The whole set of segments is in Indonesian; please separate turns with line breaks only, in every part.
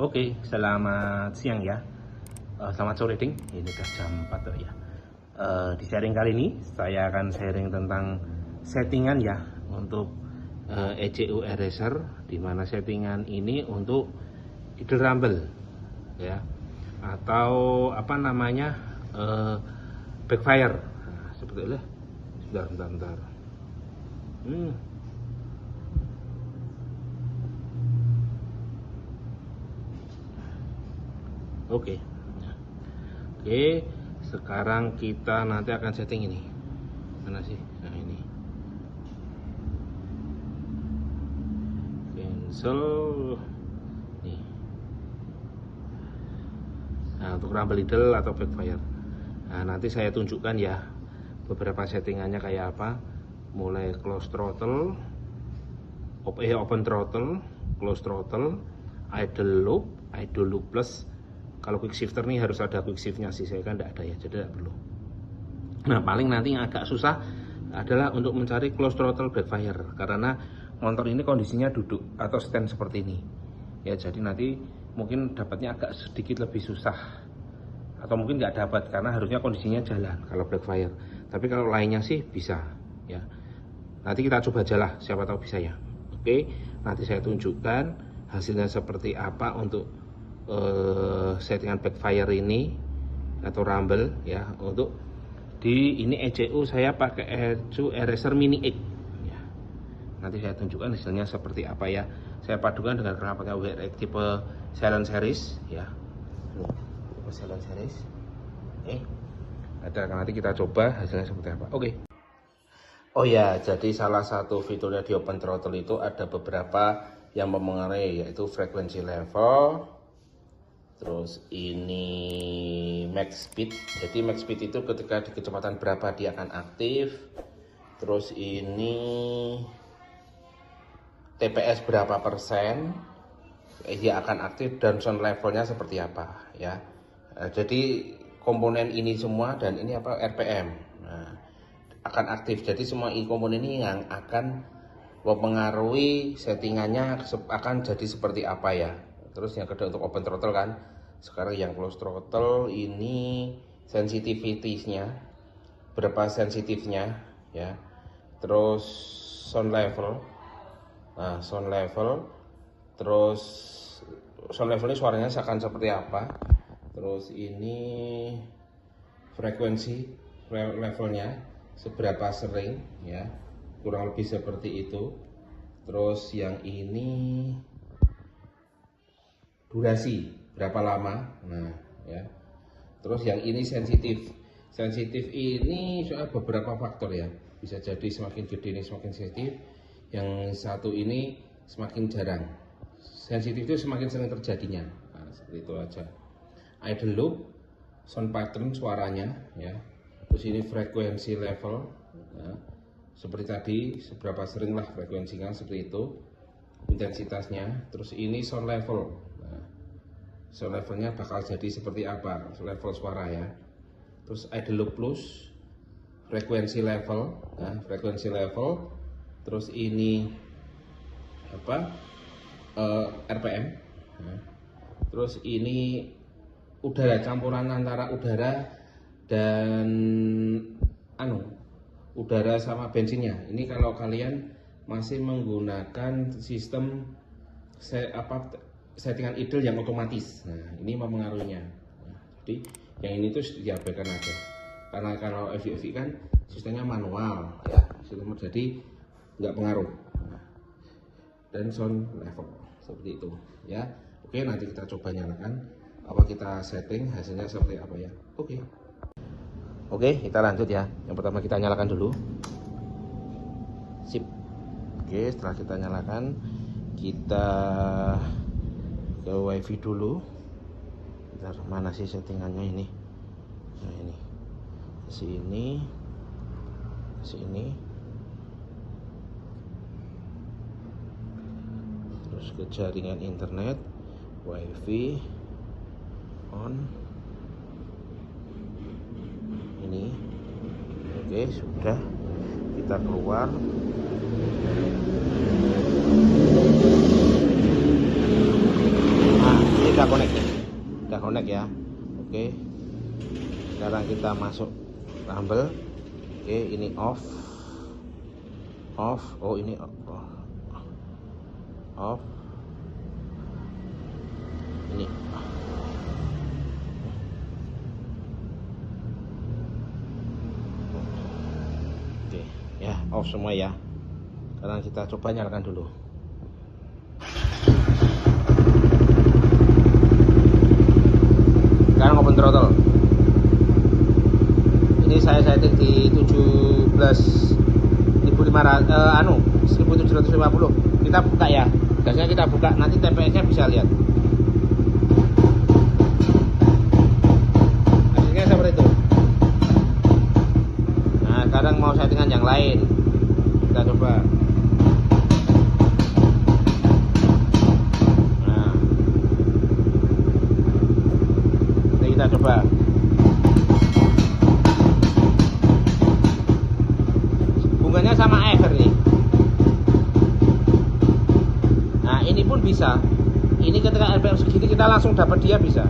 Oke, selamat siang ya. Selamat sore ding. Ini udah jam 4 ya. Di sharing kali ini saya akan sharing tentang settingan ya untuk ECU eraser, dimana settingan ini untuk idle rumble ya, atau apa namanya backfire. Nah, seperti itu. Bentar. Oke. Sekarang kita nanti akan setting ini. Mana sih? Nah, ini. Cancel. Nih. Nah, untuk rumble idle atau backfire. Nah, nanti saya tunjukkan ya beberapa settingannya kayak apa. Mulai close throttle, open throttle, close throttle, idle loop plus. Kalau quick shifter nih harus ada quick shiftnya sih, saya kan tidak ada ya, jadi tidak perlu. Nah, paling nanti yang agak susah adalah untuk mencari close throttle backfire, karena motor ini kondisinya duduk atau stand seperti ini ya, jadi nanti mungkin dapatnya agak sedikit lebih susah, atau mungkin nggak dapat karena harusnya kondisinya jalan kalau backfire. Tapi kalau lainnya sih bisa ya. Nanti kita coba aja lah, siapa tahu bisa ya. Oke, nanti saya tunjukkan hasilnya seperti apa untuk settingan backfire ini atau rumble ya. Untuk di ini ECU saya pakai ECU eraser mini X ya. Nanti saya tunjukkan hasilnya seperti apa ya. Saya padukan dengan knalpotnya WRX tipe silent series ya. Ini tipe silent series. Nanti kita coba hasilnya seperti apa. Oke. Oh ya, jadi salah satu fiturnya di open throttle itu ada beberapa yang mempengaruhi, yaitu frekuensi level. Terus ini max speed. Jadi max speed itu ketika di kecepatan berapa dia akan aktif. Terus ini TPS berapa persen dia akan aktif, dan sound levelnya seperti apa ya. Jadi komponen ini semua dan ini apa RPM akan aktif. Jadi semua komponen ini yang akan mempengaruhi settingannya akan jadi seperti apa ya. Terus yang kedua untuk open throttle kan. Sekarang yang close throttle ini sensitivity-nya berapa sensitifnya ya. Terus sound level. Nah, sound level. Terus sound level ini suaranya akan seperti apa. Terus ini frekuensi levelnya seberapa sering ya. Kurang lebih seperti itu. Terus yang ini durasi berapa lama. Nah ya. Terus yang ini sensitif ini soal beberapa faktor ya, bisa jadi semakin gede ini semakin sensitif, yang satu ini semakin jarang. Sensitif itu semakin sering terjadinya. Nah, seperti itu aja. Idle loop, sound pattern suaranya ya. Terus ini frekuensi level ya. Seperti tadi, seberapa sering lah frekuensinya, seperti itu intensitasnya. Terus ini sound level. Nah, sound levelnya bakal jadi seperti apa, level suara ya. Terus idle loop plus frekuensi level, nah, frekuensi level. Terus ini apa, RPM. Nah, terus ini udara, campuran antara udara dan udara sama bensinnya. Ini kalau kalian masih menggunakan sistem settingan idle yang otomatis, nah ini mempengaruhinya. Nah, jadi yang ini tuh diabaikan aja, karena kalau FV kan sistemnya manual ya, sistem jadi nggak pengaruh. Nah, dan sound level seperti itu ya. Oke, nanti kita coba nyalakan, apa kita setting hasilnya seperti apa ya. Oke, kita lanjut ya. Yang pertama kita nyalakan dulu. Sip. Oke, setelah kita nyalakan, kita ke wifi dulu. Bentar, mana sih settingannya ini? Nah, ini. Sini. Terus ke jaringan internet, wifi on. Ini oke, sudah, kita keluar. Asik. udah connect nih, udah connect ya. Oke, sekarang kita masuk rumble. Oke, ini off. Oh ini off. Ini oke ya, off semua ya. Sekarang kita coba nyalakan dulu. Sekarang open throttle. Ini saya setting di 1750. Kita buka ya. Gasnya kita buka, nanti TPS-nya bisa lihat. Hasilnya seperti itu. Nah, sekarang mau settingan yang lain. Kita coba. Nah, ini kita coba. Bunganya sama Ever nih. Nah, ini pun bisa. Ini ketika RPM segini kita langsung dapat dia bisa.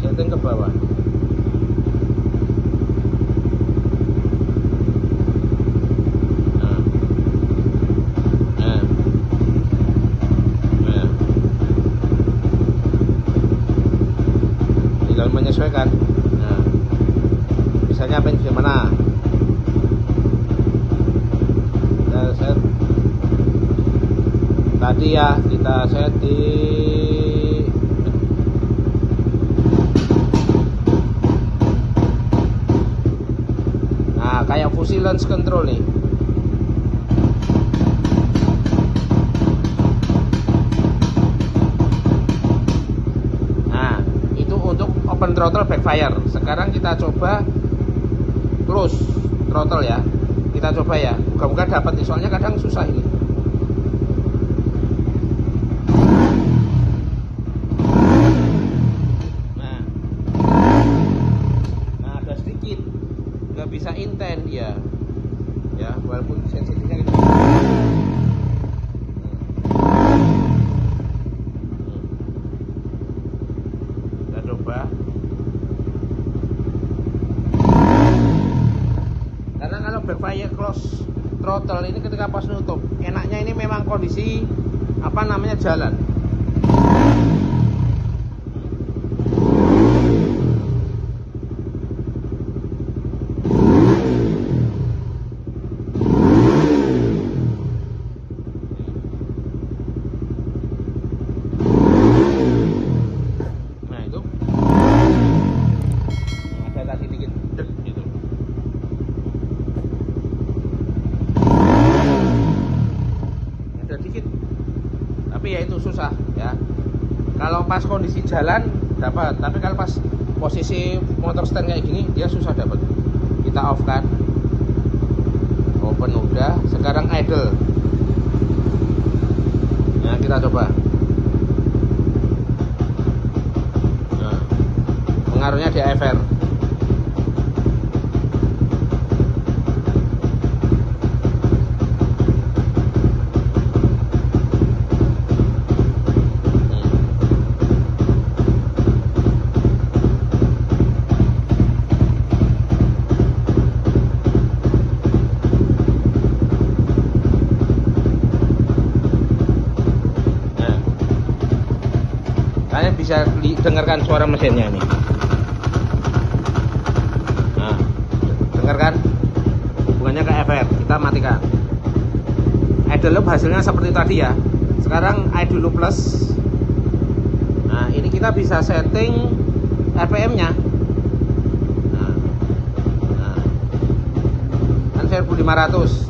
Setting ke bawah. Tinggal menyesuaikan. Nah, misalnya apa gimana? Tadi ya kita set di kayak fusi launch control nih. Nah, itu untuk open throttle backfire. Sekarang kita coba close throttle ya. Kita coba ya. Moga-moga dapat nih, soalnya kadang susah ini. Nggak bisa intent ya, walaupun sensitifnya gitu. Kita coba. Karena kalau backfire close throttle ini ketika pas nutup, enaknya ini memang kondisi jalan. Tapi ya itu susah ya. Kalau pas kondisi jalan dapat, tapi kalau pas posisi motor stand kayak gini dia susah dapat. Kita off kan, open udah, sekarang idle. Nah, kita coba. Nah, pengaruhnya di EFR. Kalian bisa dengarkan suara mesinnya nih. Nah, dengarkan hubungannya ke FR. Kita matikan. Idle loop hasilnya seperti tadi ya. Sekarang idle loop plus. Nah, ini kita bisa setting RPM-nya. Kan 1500.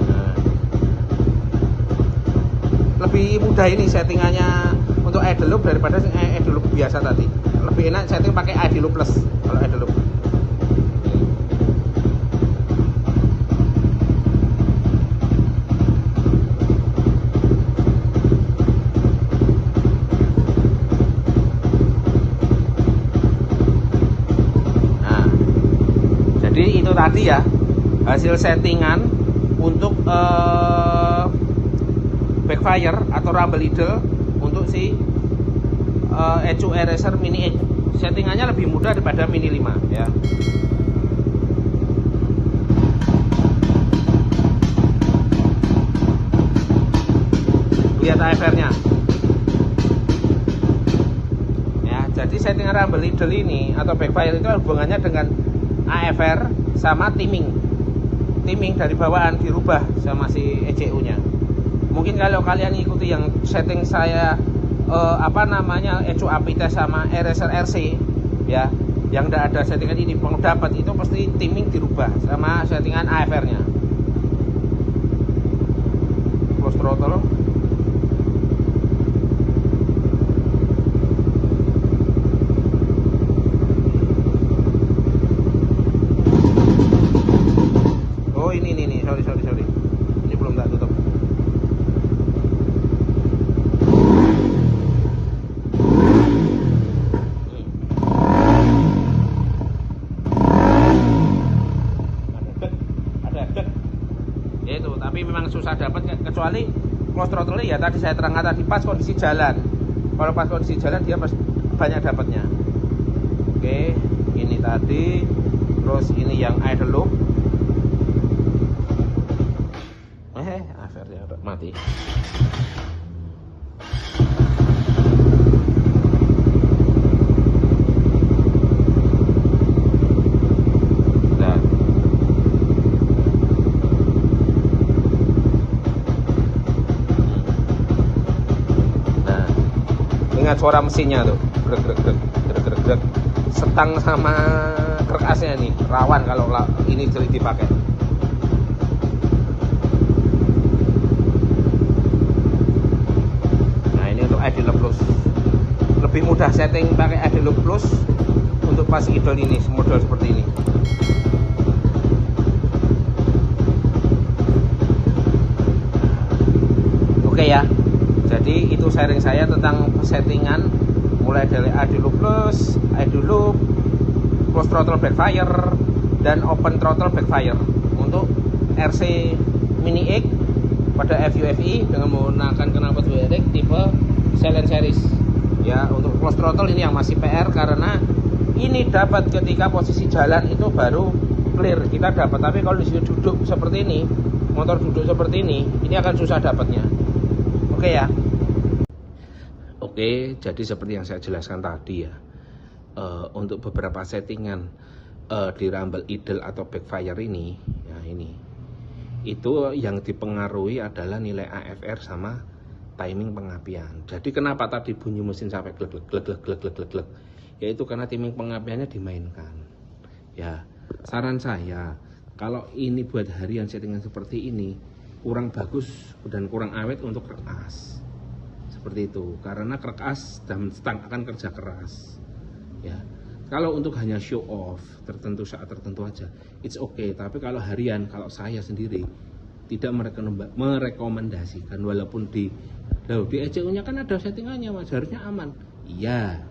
Lebih mudah ini settingannya untuk idle loop daripada idle loop biasa tadi. Lebih enak setting pakai idle loop plus kalau idle loop. Nah, jadi itu tadi ya hasil settingan untuk backfire atau rumble idle untuk si ECU Eraser Mini X. Settingannya lebih mudah daripada Mini 5 ya. Lihat AFR-nya. Ya, jadi settingan rumble idle ini atau backfire itu hubungannya dengan AFR sama timing. Timing dari bawaan dirubah sama si ECU-nya. Mungkin kalau kalian ikuti yang setting saya ECU Apites sama Eraser RC ya, yang tidak ada settingan ini, pendapat itu pasti timing dirubah sama settingan AFR-nya. Close throttle. Oh ini sorry. Ini belum tak tutup. Ya itu, tapi memang susah dapat kecuali close throttle ya tadi saya terangkan tadi pas kondisi jalan. Kalau pas kondisi jalan dia banyak dapatnya. Oke, ini tadi, terus ini yang idle loop. AFR-nya mati. Ingat suara mesinnya tuh, grek. Setang sama kerkasnya nih rawan kalau ini dipakai. Nah ini untuk idle plus, lebih mudah setting pakai idle plus untuk pas idle ini, model seperti ini. Oke ya. Jadi itu sharing saya tentang settingan mulai dari idle plus, idle loop, close throttle backfire, dan open throttle backfire untuk RC Mini X pada FUFI dengan menggunakan knalpot WRX tipe Silent Series. Ya, untuk close throttle ini yang masih PR karena ini dapat ketika posisi jalan itu baru clear kita dapat. Tapi kalau di sini duduk seperti ini, motor duduk seperti ini akan susah dapatnya. Oke ya. Oke, jadi seperti yang saya jelaskan tadi ya, untuk beberapa settingan di rumble idle atau backfire ini, ya itu yang dipengaruhi adalah nilai AFR sama timing pengapian. Jadi kenapa tadi bunyi mesin sampai glek, yaitu karena timing pengapiannya dimainkan. Ya, saran saya kalau ini buat harian settingan seperti ini kurang bagus dan kurang awet untuk kerkas. Seperti itu, karena kerkas dan stang akan kerja keras ya. Kalau untuk hanya show off tertentu saat tertentu aja it's okay, tapi kalau harian, kalau saya sendiri tidak merekomendasikan, walaupun di ECU nya kan ada settingannya mas, harusnya aman, iya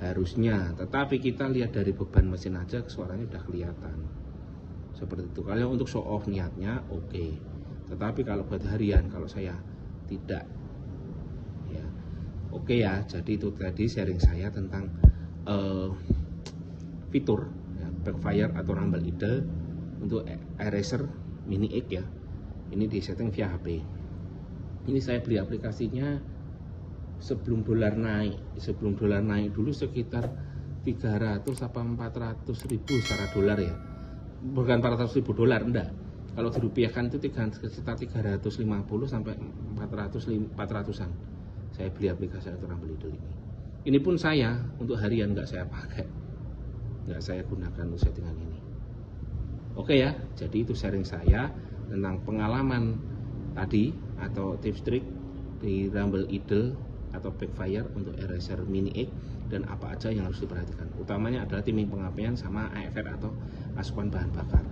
harusnya, tetapi kita lihat dari beban mesin aja suaranya udah kelihatan seperti itu. Kalau untuk show off niatnya oke, tetapi kalau buat harian kalau saya tidak. Oke ya, jadi itu tadi sharing saya tentang fitur ya, backfire atau rumble idle untuk Eraser Mini X ya. Ini di setting via HP. Ini saya beli aplikasinya sebelum dolar naik. Sebelum dolar naik dulu sekitar 300 apa 400 ribu secara dolar ya. Bukan 400 ribu dolar, enggak. Kalau dirupiahkan itu sekitar 350 sampai 400-an. Saya beli aplikasi atau rumble idle ini. Ini pun saya untuk harian nggak saya pakai, nggak saya gunakan untuk settingan ini. Oke ya, jadi itu sharing saya tentang pengalaman tadi atau tips trik di rumble idle atau backfire untuk Eraser Mini X dan apa aja yang harus diperhatikan. Utamanya adalah timing pengapian sama AFR atau asupan bahan bakar.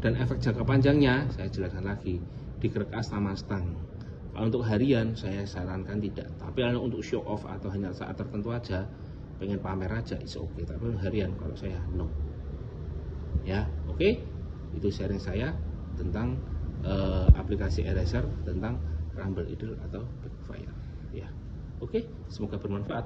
Dan efek jangka panjangnya saya jelaskan lagi di kerkas sama stang. Kalau untuk harian saya sarankan tidak, tapi kalau untuk show off atau hanya saat tertentu aja, pengen pamer aja, it's okay. Tapi harian kalau saya no. Ya, oke. Itu sharing saya tentang aplikasi Eraser tentang rumble idle atau backfire. Ya, oke. Semoga bermanfaat.